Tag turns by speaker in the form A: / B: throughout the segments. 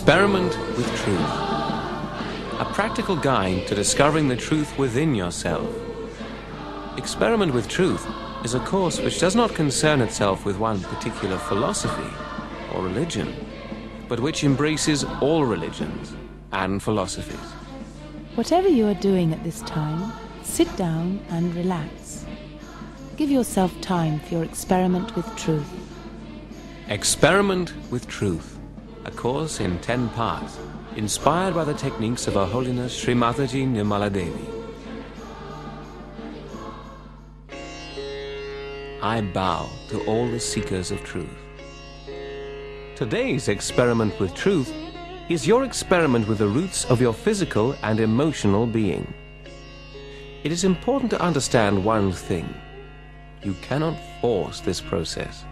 A: Experiment with Truth. A practical guide to discovering the truth within yourself. Experiment with Truth is a course which does not concern itself with one particular philosophy or religion, but which embraces all religions and philosophies.
B: Whatever you are doing at this time, sit down and relax. Give yourself time for your experiment with truth.
A: Experiment with Truth. A course in 10 parts, inspired by the techniques of Her Holiness Sri Mataji Nirmala Devi. I bow to all the seekers of truth. Today's experiment with truth is your experiment with the roots of your physical and emotional being. It is important to understand one thing. You cannot force this process.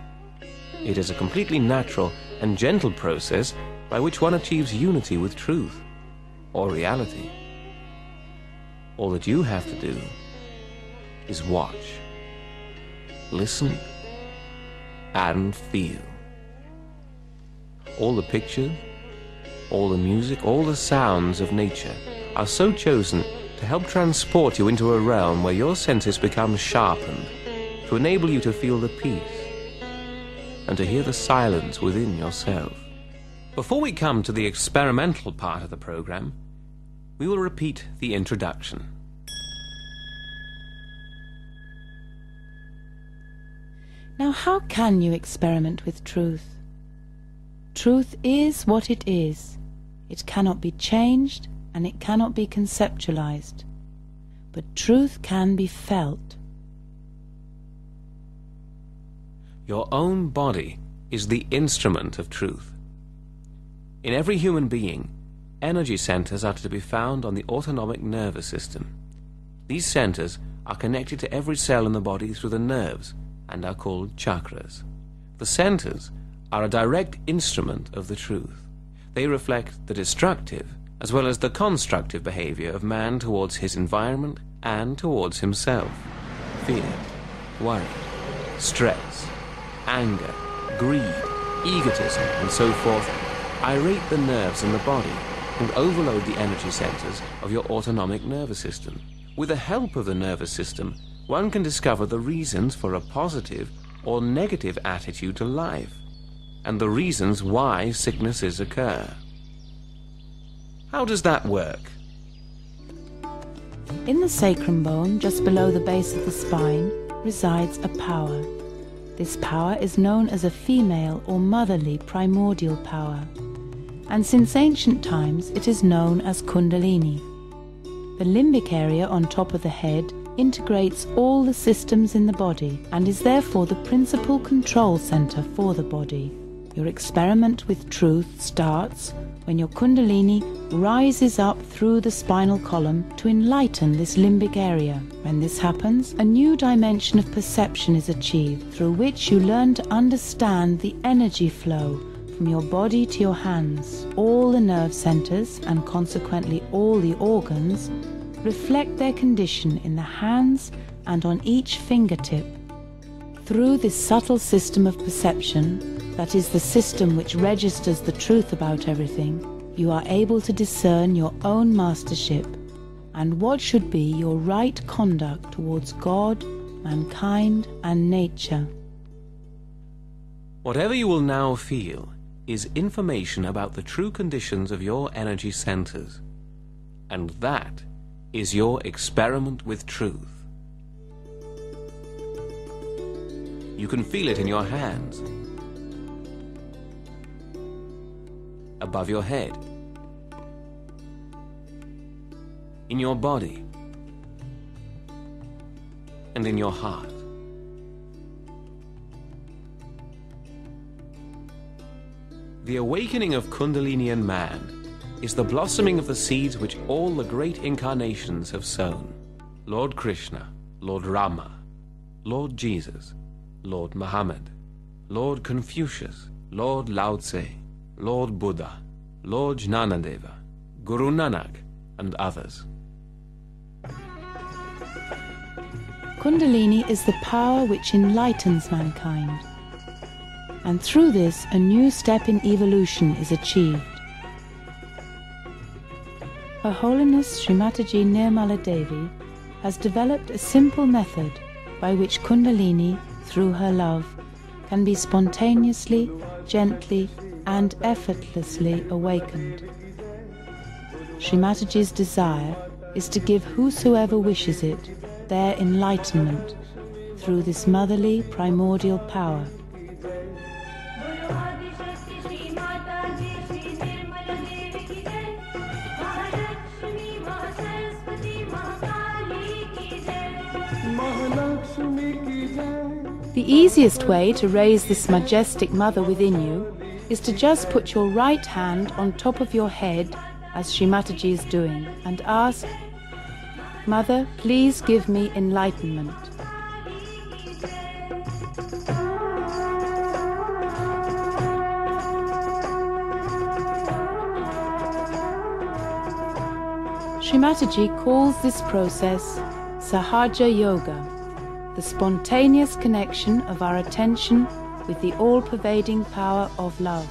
A: It is a completely natural and gentle process by which one achieves unity with truth or reality. All that you have to do is watch, listen, and feel. All the pictures, all the music, all the sounds of nature are so chosen to help transport you into a realm where your senses become sharpened, to enable you to feel the peace and to hear the silence within yourself. Before we come to the experimental part of the program, we will repeat the introduction.
B: Now, how can you experiment with truth? Truth is what it is. It cannot be changed and it cannot be conceptualized. But truth can be felt.
A: Your own body is the instrument of truth. In every human being, energy centers are to be found on the autonomic nervous system. These centers are connected to every cell in the body through the nerves and are called chakras. The centers are a direct instrument of the truth. They reflect the destructive as well as the constructive behavior of man towards his environment and towards himself. Fear, worry, stress, anger, greed, egotism, and so forth irate the nerves in the body and overload the energy centers of your autonomic nervous system. With the help of the nervous system, one can discover the reasons for a positive or negative attitude to life, and the reasons why sicknesses occur. How does that work?
B: In the sacrum bone, just below the base of the spine, resides a power. This power is known as a female or motherly primordial power, and since ancient times it is known as Kundalini. The limbic area on top of the head integrates all the systems in the body and is therefore the principal control center for the body. Your experiment with truth starts when your Kundalini rises up through the spinal column to enlighten this limbic area. When this happens, a new dimension of perception is achieved through which you learn to understand the energy flow from your body to your hands. All the nerve centers, and consequently all the organs, reflect their condition in the hands and on each fingertip. Through this subtle system of perception, that is the system which registers the truth about everything, you are able to discern your own mastership and what should be your right conduct towards God, mankind, and nature.
A: Whatever you will now feel is information about the true conditions of your energy centers, and that is your experiment with truth. You can feel it in your hands, above your head, in your body, and in your heart. The awakening of Kundalini in man is the blossoming of the seeds which all the great incarnations have sown. Lord Krishna, Lord Rama, Lord Jesus, Lord Muhammad, Lord Confucius, Lord Lao Tse, Lord Buddha, Lord Jnanadeva, Guru Nanak, and others.
B: Kundalini is the power which enlightens mankind, and through this a new step in evolution is achieved. Her Holiness Srimataji Nirmala Devi has developed a simple method by which Kundalini, through her love, can be spontaneously, gently and effortlessly awakened. Srimataji's desire is to give whosoever wishes it their enlightenment through this motherly primordial power. The easiest way to raise this majestic mother within you is to just put your right hand on top of your head, as Srimataji is doing, and ask, "Mother, please give me enlightenment." Srimataji calls this process Sahaja Yoga, the spontaneous connection of our attention with the all-pervading power of love.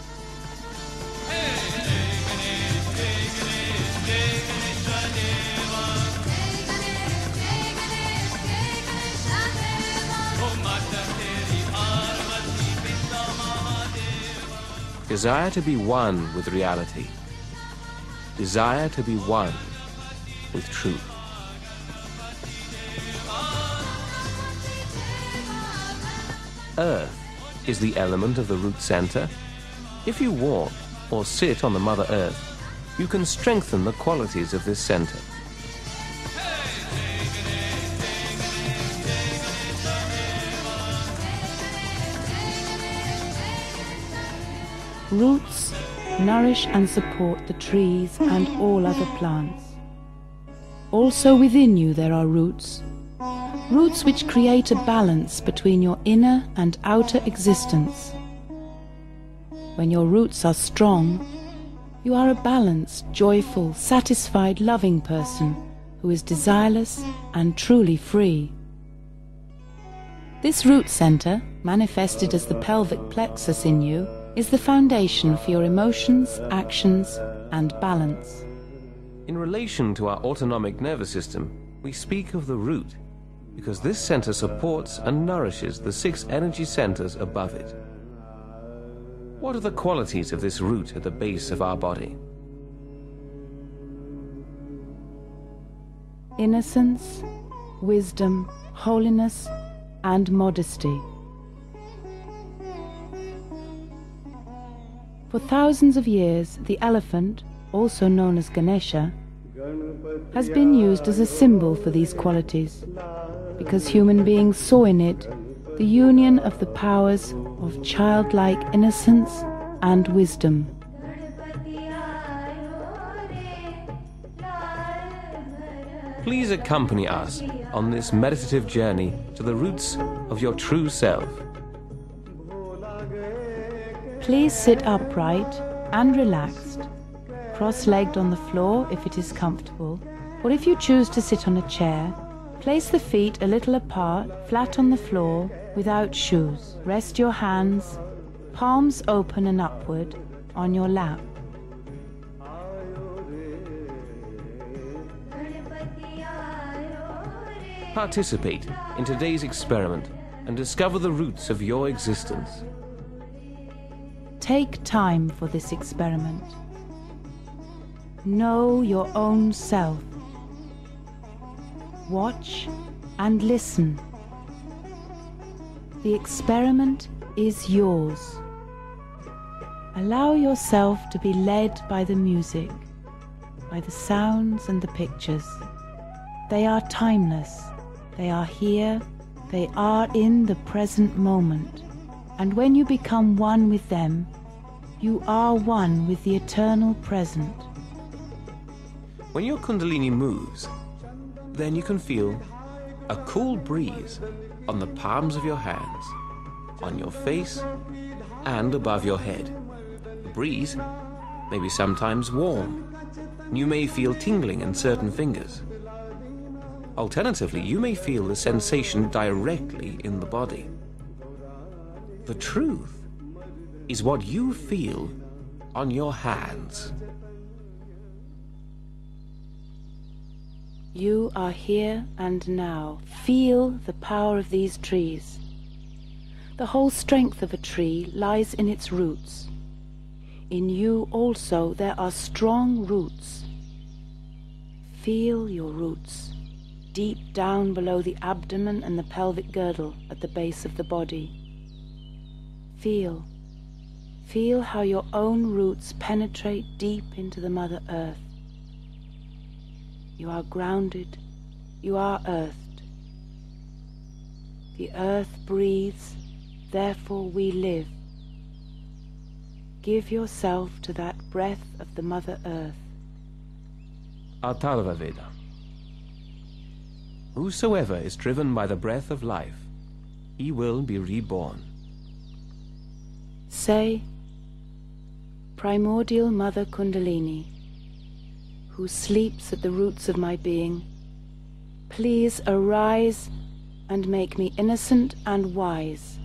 A: Desire to be one with reality. Desire to be one with truth. Earth is the element of the root center. If you walk or sit on the Mother Earth, you can strengthen the qualities of this center.
B: Roots nourish and support the trees and all other plants. Also within you there are roots. Roots which create a balance between your inner and outer existence. When your roots are strong, you are a balanced, joyful, satisfied, loving person who is desireless and truly free. This root center, manifested as the pelvic plexus in you, is the foundation for your emotions, actions, and balance.
A: In relation to our autonomic nervous system, we speak of the root, because this center supports and nourishes the 6 energy centers above it. What are the qualities of this root at the base of our body?
B: Innocence, wisdom, holiness, and modesty. For thousands of years, the elephant, also known as Ganesha, has been used as a symbol for these qualities, because human beings saw in it the union of the powers of childlike innocence and wisdom.
A: Please accompany us on this meditative journey to the roots of your true self.
B: Please sit upright and relaxed, cross-legged on the floor if it is comfortable, or if you choose to sit on a chair, place the feet a little apart, flat on the floor, without shoes. Rest your hands, palms open and upward, on your lap.
A: Participate in today's experiment and discover the roots of your existence.
B: Take time for this experiment. Know your own self. Watch and listen. The experiment is yours. Allow yourself to be led by the music, by the sounds and the pictures. They are timeless. They are here. They are in the present moment. And when you become one with them, you are one with the eternal present.
A: When your Kundalini moves, then you can feel a cool breeze on the palms of your hands, on your face, and above your head. The breeze may be sometimes warm, and you may feel tingling in certain fingers. Alternatively, you may feel the sensation directly in the body. The truth is what you feel on your hands.
B: You are here and now. Feel the power of these trees. The whole strength of a tree lies in its roots. In you also there are strong roots. Feel your roots, deep down below the abdomen and the pelvic girdle at the base of the body. Feel how your own roots penetrate deep into the Mother Earth. You are grounded, you are earthed. The earth breathes, therefore we live. Give yourself to that breath of the Mother Earth.
A: Atharva Veda. Whosoever is driven by the breath of life, he will be reborn.
B: Say, Primordial Mother Kundalini, who sleeps at the roots of my being, please arise and make me innocent and wise.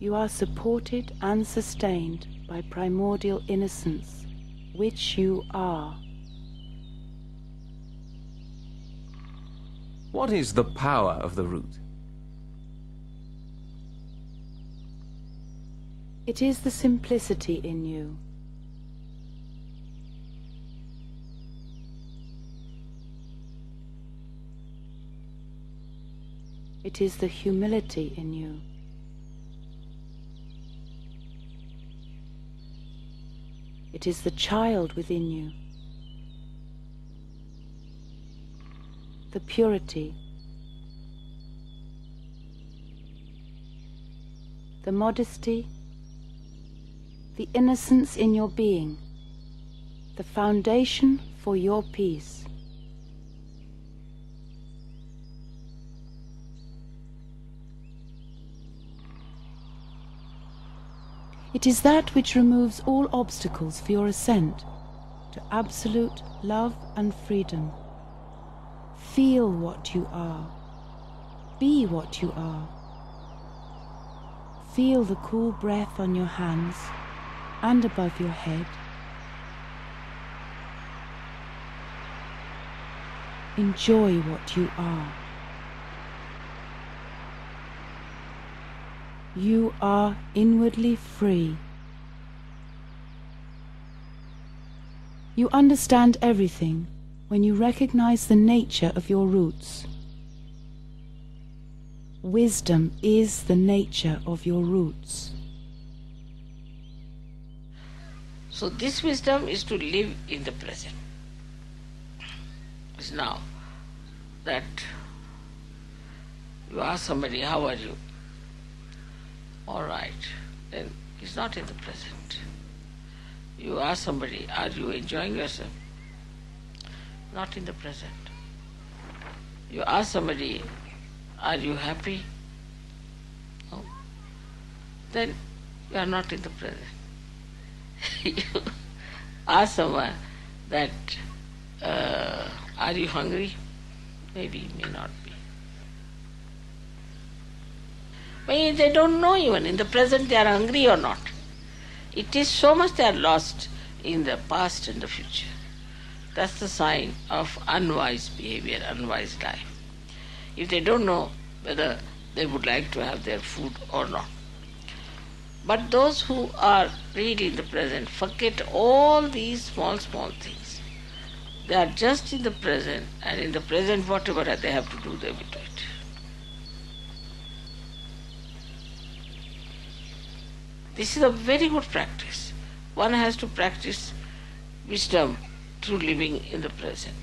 B: You are supported and sustained by primordial innocence, which you are.
A: What is the power of the root?
B: It is the simplicity in you. It is the humility in you. It is the child within you. The purity. The modesty. The innocence in your being. The foundation for your peace. It is that which removes all obstacles for your ascent to absolute love and freedom. Feel what you are. Be what you are. Feel the cool breath on your hands and above your head. Enjoy what you are. You are inwardly free. You understand everything when you recognize the nature of your roots. Wisdom is the nature of your roots.
C: So this wisdom is to live in the present. It's now that you ask somebody, how are you? All right, then it's not in the present. You ask somebody, are you enjoying yourself? Not in the present. You ask somebody, are you happy? No. Then you are not in the present. You ask someone that, are you hungry? Maybe, may not be. Maybe they don't know even in the present they are hungry or not. It is so much they are lost in the past and the future. That's the sign of unwise behavior, unwise life. If they don't know whether they would like to have their food or not. But those who are really in the present forget all these small things. They are just in the present, and in the present whatever they have to do, they will do it. This is a very good practice. One has to practice wisdom through living in the present.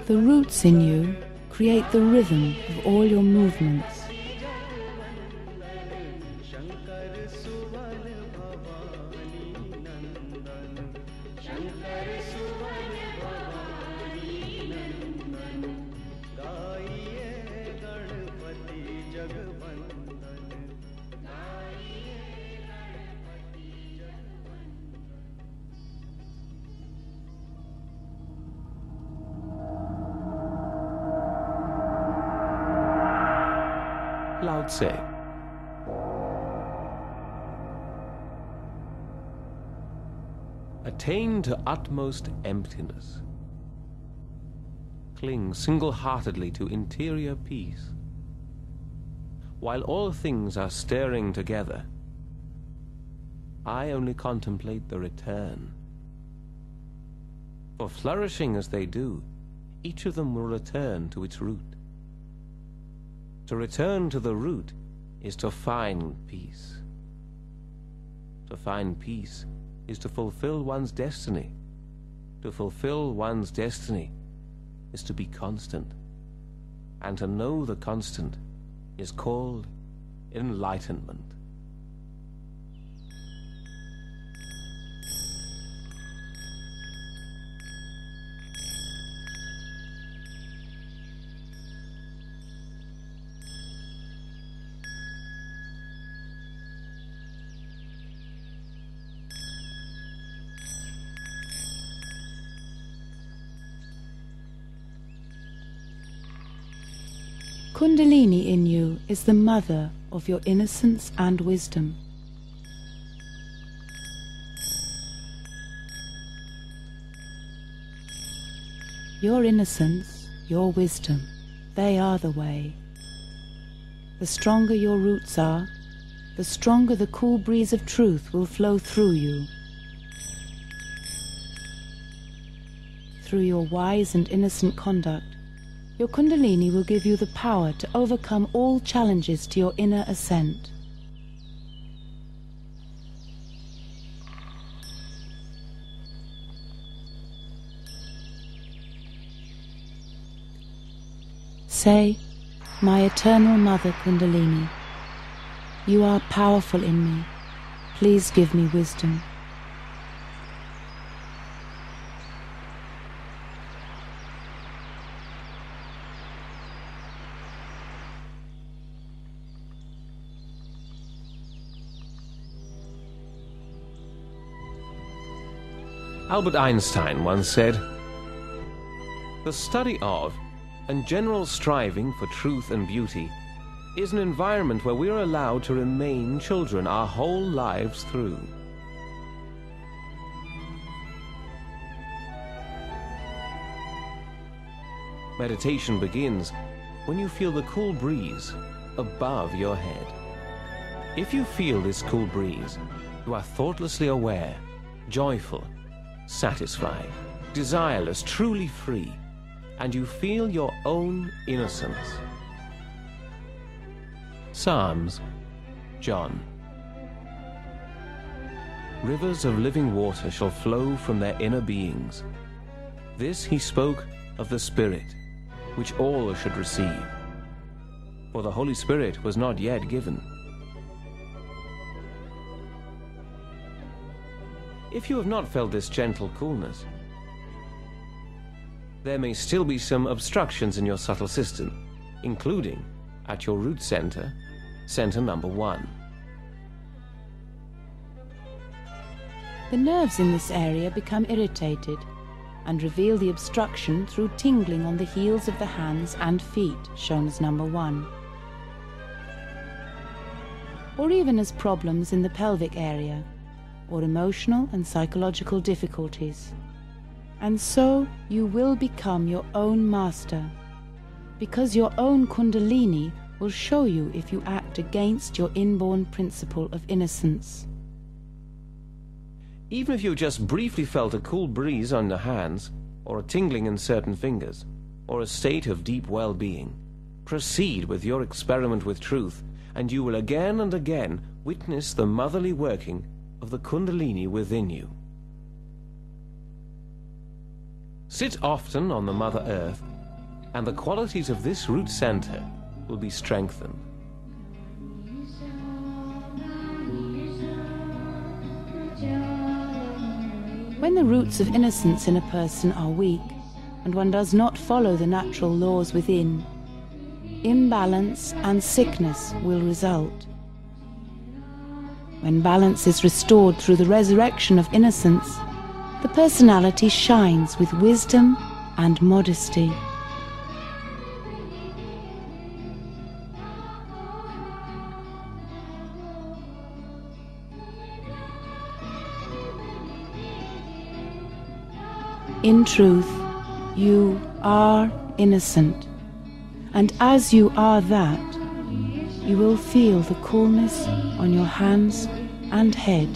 B: The roots in you create the rhythm of all your movements.
A: Lao Tse. Attain to utmost emptiness. Cling single-heartedly to interior peace. While all things are stirring together, I only contemplate the return. For flourishing as they do, each of them will return to its root. To return to the root is to find peace. To find peace is to fulfill one's destiny. To fulfill one's destiny is to be constant. And to know the constant is called enlightenment.
B: Kundalini in you is the mother of your innocence and wisdom. Your innocence, your wisdom, they are the way. The stronger your roots are, the stronger the cool breeze of truth will flow through you. Through your wise and innocent conduct, your Kundalini will give you the power to overcome all challenges to your inner ascent. Say, my eternal mother Kundalini, you are powerful in me. Please give me wisdom.
A: Albert Einstein once said, "The study of and general striving for truth and beauty is an environment where we are allowed to remain children our whole lives through." Meditation begins when you feel the cool breeze above your head. If you feel this cool breeze, you are thoughtlessly aware, joyful, satisfied, desireless, truly free, and you feel your own innocence. Psalms, John. Rivers of living water shall flow from their inner beings. This he spoke of the Spirit, which all should receive. For the Holy Spirit was not yet given. If you have not felt this gentle coolness, there may still be some obstructions in your subtle system, including at your root center, center number 1.
B: The nerves in this area become irritated and reveal the obstruction through tingling on the heels of the hands and feet, shown as number 1. Or even as problems in the pelvic area, or emotional and psychological difficulties. And so you will become your own master, because your own Kundalini will show you if you act against your inborn principle of innocence.
A: Even if you just briefly felt a cool breeze on your hands, or a tingling in certain fingers, or a state of deep well-being, proceed with your experiment with truth, and you will again and again witness the motherly working of the Kundalini within you. Sit often on the Mother Earth, and the qualities of this root center will be strengthened.
B: When the roots of innocence in a person are weak, and one does not follow the natural laws within, imbalance and sickness will result. When balance is restored through the resurrection of innocence, the personality shines with wisdom and modesty. In truth, you are innocent, and as you are that, you will feel the coolness on your hands and head.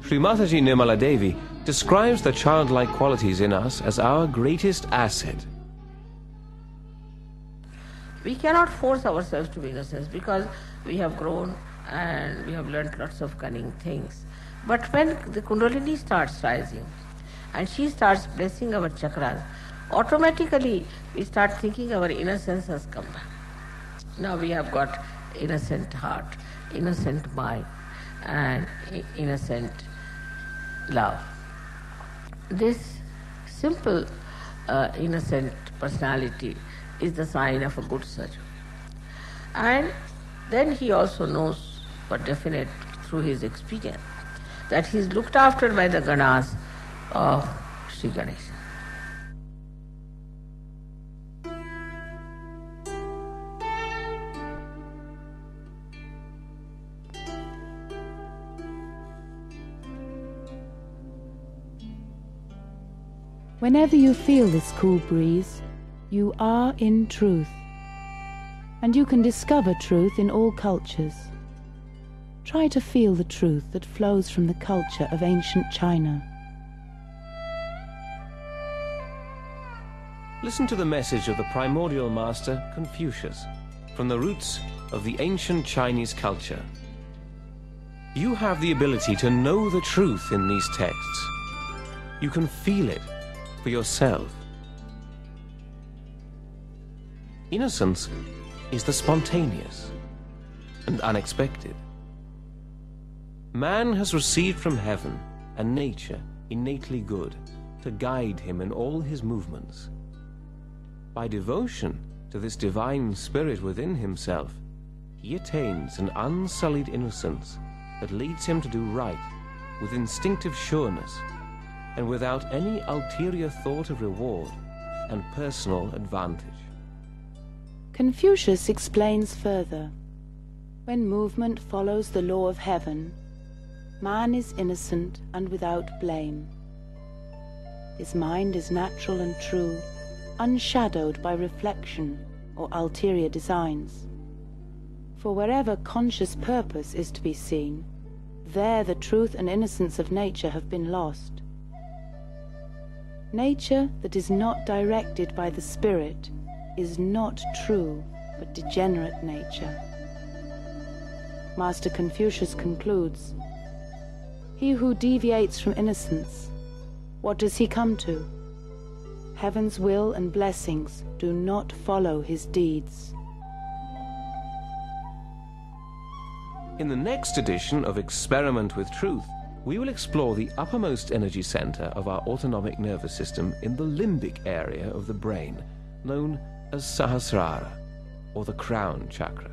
A: Sri Mataji Nirmala Devi describes the childlike qualities in us as our greatest asset.
C: We cannot force ourselves to be innocent because we have grown and we have learnt lots of cunning things. But when the Kundalini starts rising and she starts blessing our chakras, automatically we start thinking our innocence has come back. Now we have got innocent heart, innocent mind and innocent love. This simple innocent personality is the sign of a good surgeon. And then he also knows for definite through his experience that he is looked after by the Ganas of Sri Ganesha.
B: Whenever you feel this cool breeze, you are in truth, and you can discover truth in all cultures. Try to feel the truth that flows from the culture of ancient China.
A: Listen to the message of the primordial master Confucius from the roots of the ancient Chinese culture. You have the ability to know the truth in these texts. You can feel it for yourself. Innocence is the spontaneous and unexpected. Man has received from heaven a nature innately good to guide him in all his movements. By devotion to this divine spirit within himself, he attains an unsullied innocence that leads him to do right with instinctive sureness and without any ulterior thought of reward and personal advantage.
B: Confucius explains further, when movement follows the law of heaven, man is innocent and without blame. His mind is natural and true, unshadowed by reflection or ulterior designs. For wherever conscious purpose is to be seen, there the truth and innocence of nature have been lost. Nature that is not directed by the spirit is not true, but degenerate nature. Master Confucius concludes, he who deviates from innocence, what does he come to? Heaven's will and blessings do not follow his deeds.
A: In the next edition of Experiment with Truth, we will explore the uppermost energy center of our autonomic nervous system in the limbic area of the brain, known as Sahasrara, or the crown chakra.